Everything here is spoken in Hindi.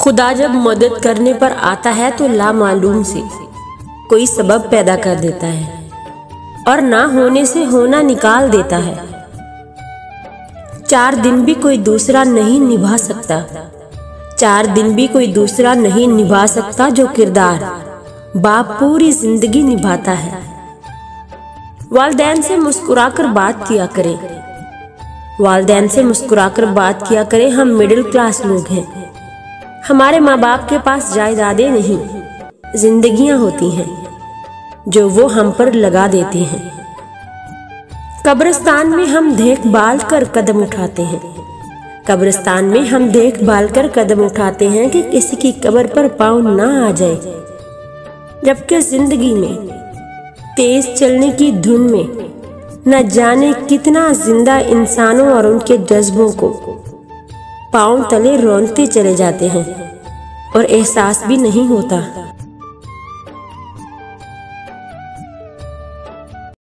खुदा जब मदद करने पर आता है तो लामालूम से कोई सबब पैदा कर देता है और ना होने से होना निकाल देता है। 4 दिन भी कोई दूसरा नहीं निभा सकता, 4 दिन भी कोई दूसरा नहीं निभा सकता जो किरदार बाप पूरी जिंदगी निभाता है। वालिदैन से मुस्कुराकर बात किया करें, वालिदैन से मुस्कुराकर बात किया करें। हम मिडिल क्लास लोग हैं, हमारे माँ बाप के पास जायदादें नहीं, जिंदगियां होती हैं जो वो हम पर लगा देते हैं। कब्रिस्तान में हम देखभाल कर कदम उठाते हैं, कब्रिस्तान में हम देखभाल कर कदम उठाते हैं कि किसी की कब्र पर पाँव ना आ जाए। जबकि जिंदगी में तेज चलने की धुन में न जाने कितना जिंदा इंसानों और उनके जज्बों को पाँव तले रौंदते चले जाते हैं और एहसास भी नहीं होता।